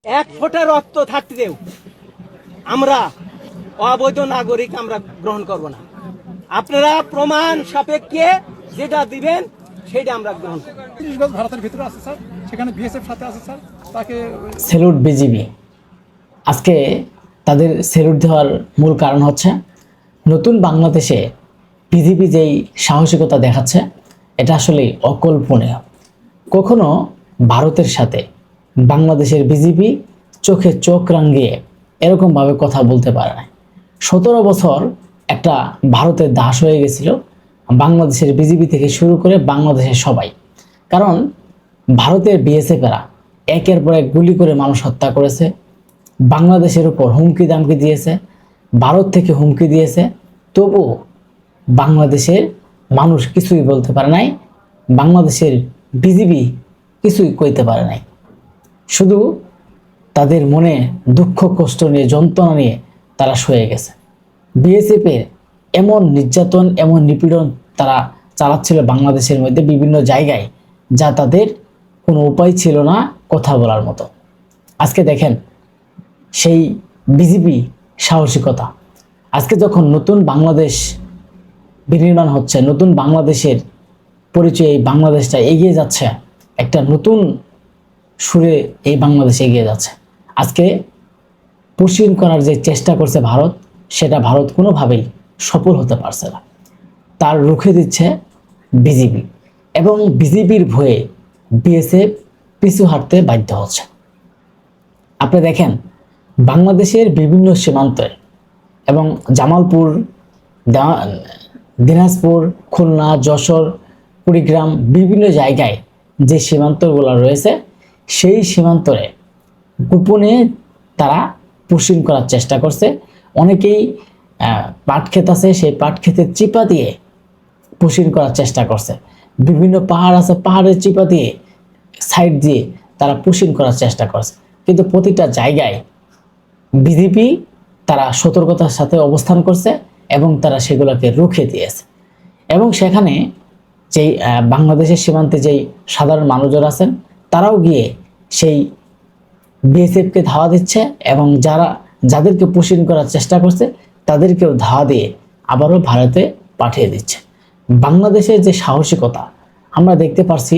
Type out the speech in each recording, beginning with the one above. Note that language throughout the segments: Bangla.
এক ফোঁটা রক্ত থাকতেও আমরা অবৈধ নাগরিক আমরা গ্রহণ করব না। আপনারা প্রমাণ সাপেক্ষে যেটা দিবেন সেটা আমরা গ্রহণ করব। 30 গজ ভারতের ভিতরে আছে স্যার, সেখানে বিএসএফ সাথে আছে স্যার, তাকে স্যালুট বিজিবি। আজকে তাদের স্যালুট দেওয়ার মূল কারণ হচ্ছে নতুন বাংলাদেশে বিজিবি যেই সাহসিকতা দেখাচ্ছে এটা আসলে অকল্পনীয়। কখনো ভারতের সাথে বাংলাদেশের বিজিবি চোখে চোখ রাঙিয়ে এরকমভাবে কথা বলতে পারে না। 17 বছর একটা ভারতের দাস হয়ে গেছিল বাংলাদেশের বিজিবি থেকে শুরু করে বাংলাদেশের সবাই। কারণ ভারতের বিএসএফেরা একের পর এক গুলি করে মানুষ হত্যা করেছে, বাংলাদেশের উপর হুমকি দামকি দিয়েছে, ভারত থেকে হুমকি দিয়েছে, তবুও বাংলাদেশের মানুষ কিছুই বলতে পারে নাই, বাংলাদেশের বিজিবি কিছুই কইতে পারে নাই। শুধু তাদের মনে দুঃখ কষ্ট নিয়ে যন্ত্রণা নিয়ে তারা সয়ে গেছে। বিএসএফের এমন নির্যাতন এমন নিপীড়ন তারা চালাচ্ছিল বাংলাদেশের মধ্যে বিভিন্ন জায়গায়, যা তাদের কোনো উপায় ছিল না কথা বলার মতো। আজকে দেখেন সেই বিজিবি সাহসিকতা। আজকে যখন নতুন বাংলাদেশ বিনির্মাণ হচ্ছে, নতুন বাংলাদেশের পরিচয়ে এই বাংলাদেশটা এগিয়ে যাচ্ছে, একটা নতুন সুরে এই বাংলাদেশ এগিয়ে যাচ্ছে। আজকে পুষিন করার যে চেষ্টা করছে ভারত, সেটা ভারত কোনোভাবেই সফল হতে পারছে না। তার রুখে দিচ্ছে বিজিবি এবং বিজিবির ভয়ে বিএসএফ পিছু হাঁটতে বাধ্য হচ্ছে। আপনি দেখেন বাংলাদেশের বিভিন্ন সীমান্তে এবং জামালপুর, দিনাজপুর, খুলনা, যশোর, কুড়িগ্রাম বিভিন্ন জায়গায় যে সীমান্তগুলো রয়েছে সেই সীমান্তরে গোপনে তারা পুষিন করার চেষ্টা করছে। অনেকেই পাট ক্ষেত আছে, সেই পাট ক্ষেতের চিপা দিয়ে পুষিন করার চেষ্টা করছে। বিভিন্ন পাহাড় আছে, পাহাড়ের চিপা দিয়ে সাইড দিয়ে তারা পুষিন করার চেষ্টা করছে। কিন্তু প্রতিটা জায়গায় বিজেপি তারা সতর্কতার সাথে অবস্থান করছে এবং তারা সেগুলোকে রুখে দিয়েছে। এবং সেখানে যেই বাংলাদেশের সীমান্তে যেই সাধারণ মানুষজন আছেন তারাও গিয়ে সেই বিএসএফকে ধাওয়া দিচ্ছে এবং যাদেরকে পুষিন করার চেষ্টা করছে তাদেরকেও ধাওয়া দিয়ে আবারও ভারতে পাঠিয়ে দিচ্ছে। বাংলাদেশের যে সাহসিকতা আমরা দেখতে পারছি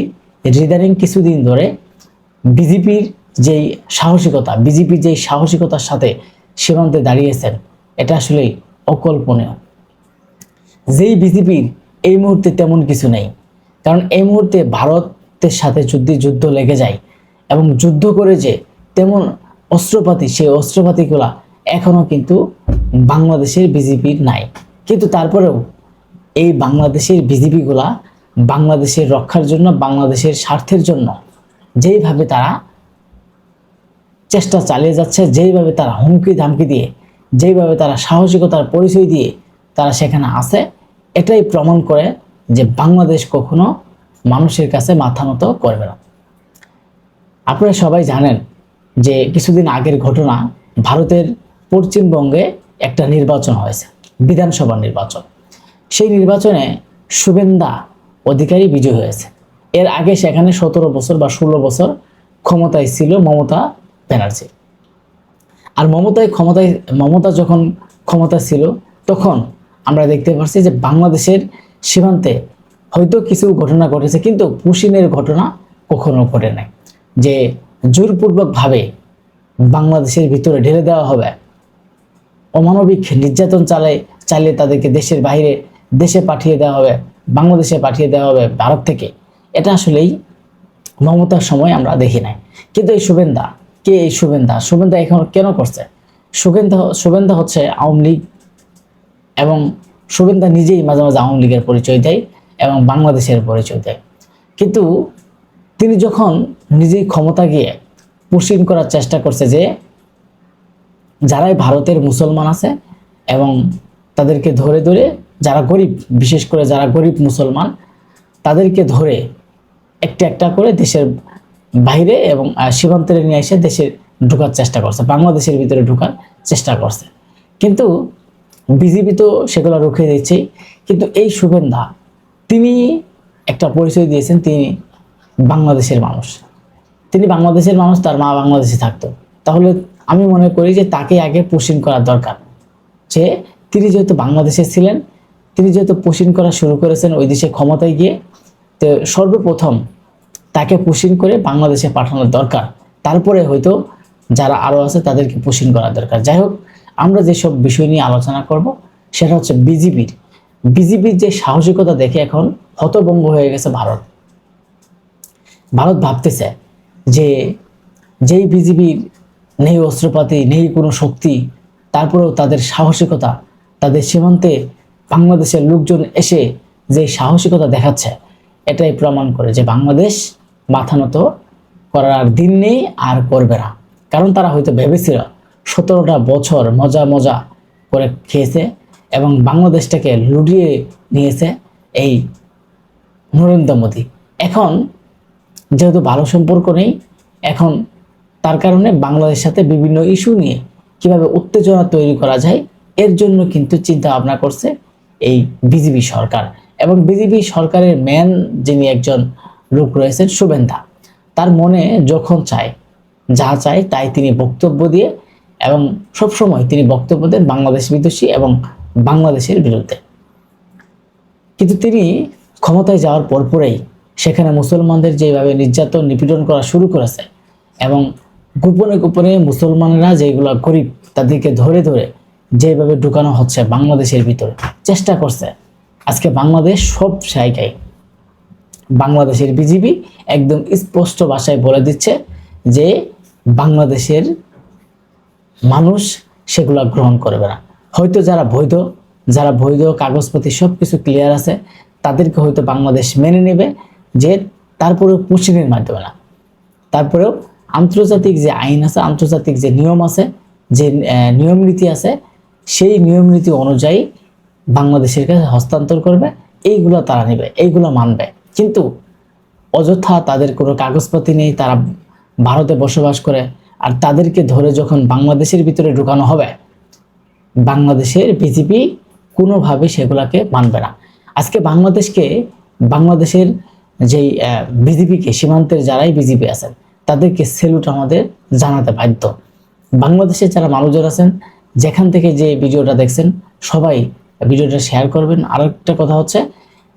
ইদানিং কিছুদিন ধরে, বিজেপির যেই সাহসিকতা, বিজেপির যেই সাহসিকতার সাথে সীমান্তে দাঁড়িয়েছেন এটা আসলেই অকল্পনীয়। যেই বিজেপির এই মুহূর্তে তেমন কিছু নেই, কারণ এই মুহূর্তে ভারতের সাথে যুদ্ধ লেগে যায় এবং যুদ্ধ করে যে তেমন অস্ত্রপাতি, সেই অস্ত্রপাতিগুলা এখনো কিন্তু বাংলাদেশের বিজেপির নাই। কিন্তু তারপরেও এই বাংলাদেশের বিজেপিগুলা বাংলাদেশের রক্ষার জন্য, বাংলাদেশের স্বার্থের জন্য যেইভাবে তারা চেষ্টা চালিয়ে যাচ্ছে, যেইভাবে তারা হুমকি ধামকি দিয়ে, যেইভাবে তারা সাহসিকতার পরিচয় দিয়ে তারা সেখানে আছে, এটাই প্রমাণ করে যে বাংলাদেশ কখনো মানুষের কাছে মাথা নত করবে না। আপনারা সবাই জানেন যে কিছুদিন আগের ঘটনা, ভারতের পশ্চিমবঙ্গে একটা নির্বাচন হয়েছে, বিধানসভা নির্বাচন। সেই নির্বাচনে শুভেন্দু অধিকারী বিজয়ী হয়েছে। এর আগে সেখানে 17 বছর বা 16 বছর ক্ষমতায় ছিল মমতা ব্যানার্জি। আর মমতা যখন ক্ষমতা ছিল তখন আমরা দেখতে পাচ্ছি যে বাংলাদেশের সীমান্তে হয়তো কিছু ঘটনা ঘটেছে, কিন্তু পুশিনের ঘটনা কখনো ঘটে নাই যে জোরপূর্বকভাবে বাংলাদেশের ভিতরে ঢেলে দেওয়া হবে, অমানবিক নির্যাতন চালিয়ে তাদেরকে দেশের বাইরে দেশে পাঠিয়ে দেওয়া হবে, বাংলাদেশে পাঠিয়ে দেওয়া হবে ভারত থেকে। এটা আসলেই মমতার সময় আমরা দেখি নাই। কিন্তু এই শুভেন্দু কে? এই শুভেন্দু এখন কেন করছে? শুভেন্দু হচ্ছে আওয়ামী লীগ এবং শুভেন্দু নিজেই মাঝে মাঝে আওয়ামী লীগের পরিচয় দেয় এবং বাংলাদেশের পরিচয় দেয়। কিন্তু তিনি যখন নিজেই ক্ষমতা গিয়ে পুষিন করার চেষ্টা করছে যে যারাই ভারতের মুসলমান আছে এবং তাদেরকে ধরে ধরে, যারা গরিব, বিশেষ করে যারা গরিব মুসলমান, তাদেরকে ধরে একটা একটা করে দেশের বাইরে এবং সীমান্তে নিয়ে এসে দেশে ঢোকার চেষ্টা করছে, বাংলাদেশের ভিতরে ঢোকার চেষ্টা করছে। কিন্তু বিজেপি তো সেগুলো রুখে দিচ্ছেই। কিন্তু এই শুভেন্দু তিনি একটা পরিচয় দিয়েছেন, তিনি বাংলাদেশের মানুষ, তার মা বাংলাদেশে থাকতো। তাহলে আমি মনে করি যে তাকে আগে পুশিং করা দরকার। যে তিনি যেহেতু বাংলাদেশে ছিলেন, তিনি যেহেতু পুশিং করা শুরু করেছেন ওই দেশে ক্ষমতায় গিয়ে, তো সর্বপ্রথম তাকে পুশিং করে বাংলাদেশে পাঠানোর দরকার। তারপরে হয়তো যারা আরো আছে তাদেরকে পুশিং করা দরকার। যাই হোক, আমরা যেসব বিষয় নিয়ে আলোচনা করব সেটা হচ্ছে বিজেপির যে সাহসিকতা দেখে এখন হতভম্ব হয়ে গেছে ভারত। ভারত ভাবতেছে যে যেই বিজেপির নেই অস্ত্রপাতি, নেই কোনো শক্তি, তারপরেও তাদের সাহসিকতা, তাদের সীমান্তে বাংলাদেশের লোকজন এসে যে সাহসিকতা দেখাচ্ছে, এটাই প্রমাণ করে যে বাংলাদেশ মাথা নত করার আর দিন নেই, আর করবে না। কারণ তারা হয়তো ভেবেছিল 17টা বছর মজা করে খেয়েছে এবং বাংলাদেশটাকে লুটিয়ে নিয়েছে এই নরেন্দ্র মোদী। এখন যেহেতু ভালো সম্পর্ক নেই, এখন তার কারণে বাংলাদেশের সাথে বিভিন্ন ইস্যু নিয়ে কিভাবে উত্তেজনা তৈরি করা যায়, এর জন্য কিন্তু চিন্তা ভাবনা করছে এই বিজেপি সরকার। এবং বিজেপি সরকারের মেন যিনি একজন লোক রয়েছেন শুভেন্দু, তার মনে যখন চায়, যা চায় তাই তিনি বক্তব্য দিয়ে, এবং সবসময় তিনি বক্তব্য দেন বাংলাদেশ বিদ্বেষী এবং বাংলাদেশের বিরুদ্ধে। কিন্তু তিনি ক্ষমতায় যাওয়ার পরপরেই সেখানে মুসলমানদের যেভাবে নির্যাতন নিপীড়ন করা শুরু করেছে, এবং গোপনে মুসলমানরা যেগুলো গরিব তাদেরকে ধরে যেভাবে ঢুকানো হচ্ছে বাংলাদেশের ভিতরে, চেষ্টা করছে। আজকে বাংলাদেশ সব জায়গায় বাংলাদেশের বিজেপি একদম স্পষ্ট ভাষায় বলে দিচ্ছে যে বাংলাদেশের মানুষ সেগুলো গ্রহণ করবে না। হয়তো যারা বৈধ কাগজপত্র সব কিছু ক্লিয়ার আছে, তাদেরকে হয়তো বাংলাদেশ মেনে নেবে, যে তারপরেও পুশিংয়ের মাধ্যমে না, তারপরেও আন্তর্জাতিক যে আইন আছে, আন্তর্জাতিক যে নিয়ম আছে, যে নিয়ম নীতি আছে, সেই নিয়ম নীতি অনুযায়ী বাংলাদেশের কাছে হস্তান্তর করবে, এইগুলো তারা নেবে, এইগুলো মানবে। কিন্তু অযথা তাদের কোনো কাগজপত্র নেই, তারা ভারতে বসবাস করে, আর তাদেরকে ধরে যখন বাংলাদেশের ভিতরে ঢুকানো হবে, বাংলাদেশের বিজেপি কোনোভাবে সেগুলাকে মানবে না। আজকে বাংলাদেশের যেই বিজেপিকে, সীমান্তের যারাই বিজেপি আছেন তাদেরকে সেলুট আমাদের জানাতে বাধ্য। বাংলাদেশের যারা মানুষজন আছেন, যেখান থেকে যে ভিডিওটা দেখছেন, সবাই ভিডিওটা শেয়ার করবেন। আর একটা কথা হচ্ছে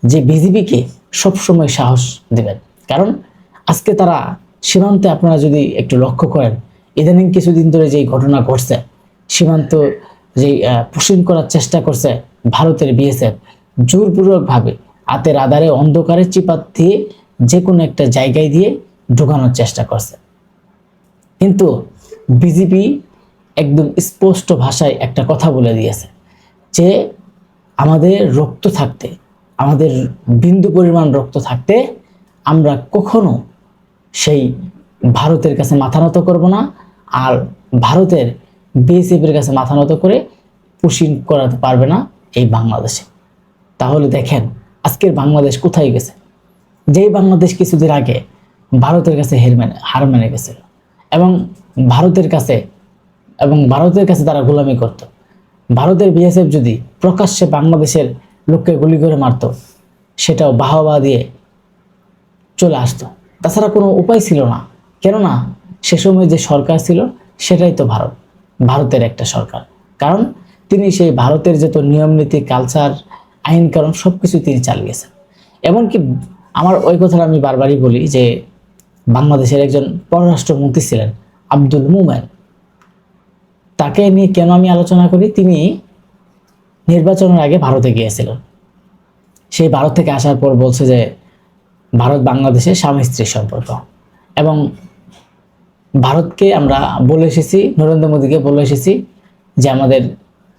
যে বিজেপিকে সবসময় সাহস দিবেন, কারণ আজকে তারা সীমান্তে, আপনারা যদি একটু লক্ষ্য করেন, ইদানিং কিছুদিন ধরে যেই ঘটনা ঘটছে, সীমান্ত যেই পুশিং করার চেষ্টা করছে ভারতের বিএসএফ, জোরপূর্বকভাবে হাতের আধারে অন্ধকারে চিপাত দিয়ে যে কোনো একটা জায়গায় দিয়ে ঢোকানোর চেষ্টা করছে। কিন্তু বিজেপি একদম স্পষ্ট ভাষায় একটা কথা বলে দিয়েছে যে আমাদের রক্ত থাকতে, আমাদের বিন্দু পরিমাণ রক্ত থাকতে আমরা কখনো সেই ভারতের কাছে মাথা নত করব না, আর ভারতের বিএসএফের কাছে মাথা নত করে পুশিং করাতে পারবে না এই বাংলাদেশে। তাহলে দেখেন আজকের বাংলাদেশ কোথায় গেছে। যেই বাংলাদেশ কিছুদিন আগে ভারতের কাছে হার মেনে গেছিল, এবং ভারতের কাছে তারা গোলামি করত। ভারতের বিএসএফ যদি প্রকাশ্যে বাংলাদেশের লোককে গুলি করে মারত, সেটাও বাহবা দিয়ে চলে আসতো। তাছাড়া কোনো উপায় ছিল না, কেননা সে সময় যে সরকার ছিল সেটাই তো ভারতের একটা সরকার। কারণ তিনি সেই ভারতের যত নিয়ম নীতি, কালচার, আইন কানুন সবকিছু তিনি চালিয়েছেন। এমনকি আমার ওই কথাটা আমি বারবারই বলি যে বাংলাদেশের একজন পররাষ্ট্রমন্ত্রী ছিলেন আব্দুল মোমেন, তাকে নিয়ে কেন আমি আলোচনা করি, তিনি নির্বাচনের আগে ভারতে গিয়েছিলেন। সেই ভারত থেকে আসার পর বলছে যে ভারত বাংলাদেশের স্বামী স্ত্রীর সম্পর্ক, এবং ভারতকে আমরা বলে এসেছি, নরেন্দ্র মোদীকে বলে এসেছি যে আমাদের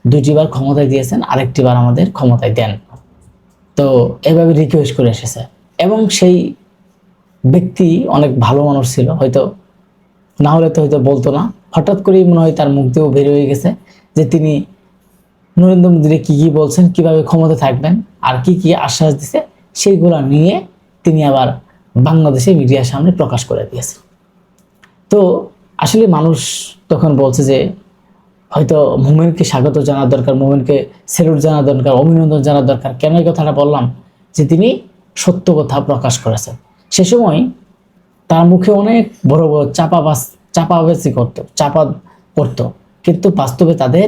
2টি বার ক্ষমতায় দিয়েছেন, আরেকটি বার আমাদের ক্ষমতায় দেন। তো এভাবে রিকোয়েস্ট করে এসেছে, এবং সেই ব্যক্তি অনেক ভালো মানুষ ছিল, হয়তো না হলে তো হয়তো বলতো না। হঠাৎ করেই মনে হয় তার মুখ দিয়েও বের হয়ে গেছে যে তিনি নরেন্দ্র মোদীকে কি বলছেন, কিভাবে ক্ষমতা থাকবেন, আর কি আশ্বাস দিছে, সেইগুলো নিয়ে তিনি আবার বাংলাদেশে মিডিয়ার সামনে প্রকাশ করে দিয়েছেন। তো আসলে মানুষ তখন বলছে যে হয়তো মোমেনকে স্বাগত জানার দরকার, মোমেনকে স্যালুট জানার দরকার, অভিনন্দন জানার দরকার। কেন এই কথাটা বললাম, যে তিনি সত্য কথা প্রকাশ করেছেন। সে সময় তার মুখে অনেক বড় বড় চাপাবাজ চাপাবাজি করতো, চাপা পড়তো, কিন্তু বাস্তবে তাদের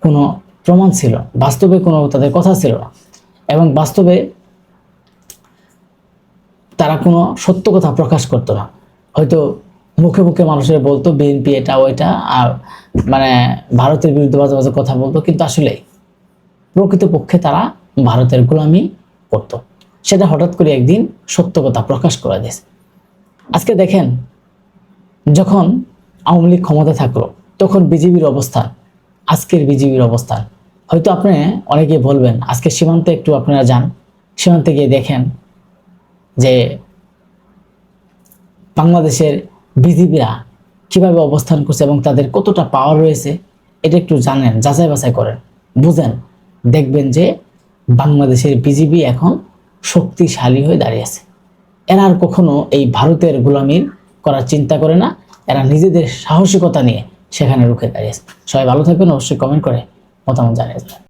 কোনো প্রমাণ ছিল, বাস্তবে কোনো তাদের কথা ছিল না, এবং বাস্তবে তারা কোনো সত্য কথা প্রকাশ করতো না। হয়তো মুখে মুখে মানুষের বলতো বিএনপি এটা ওইটা, আর মানে ভারতের বিরুদ্ধে বাজে বাজে কথা বলতো, কিন্তু আসলে প্রকৃতপক্ষে তারা ভারতের গোলামি করতো। সেটা হঠাৎ করে একদিন সত্য কথা প্রকাশ করে দিয়েছে। আজকে দেখেন, যখন আওয়ামী লীগ ক্ষমতা থাকলো তখন বিজেপির অবস্থান, আজকের বিজেপির অবস্থান, হয়তো আপনি অনেকে বলবেন আজকে সীমান্তে একটু আপনারা যান, সীমান্তে গিয়ে দেখেন যে বাংলাদেশের বিজেপিরা কিভাবে অবস্থান করছে এবং তাদের কতটা পাওয়ার রয়েছে, এটা একটু জানেন, যাচাই বাছাই করেন, বুঝেন, দেখবেন যে বাংলাদেশের বিজেপি এখন শক্তিশালী হয়ে দাঁড়িয়েছে। এরা আর কখনো এই ভারতের গোলামির করার চিন্তা করে না, এরা নিজেদের সাহসিকতা নিয়ে সেখানে রুখে দাঁড়িয়েছে। সবাই ভালো থাকবেন, অবশ্যই কমেন্ট করে মতামত জানিয়ে দেবেন।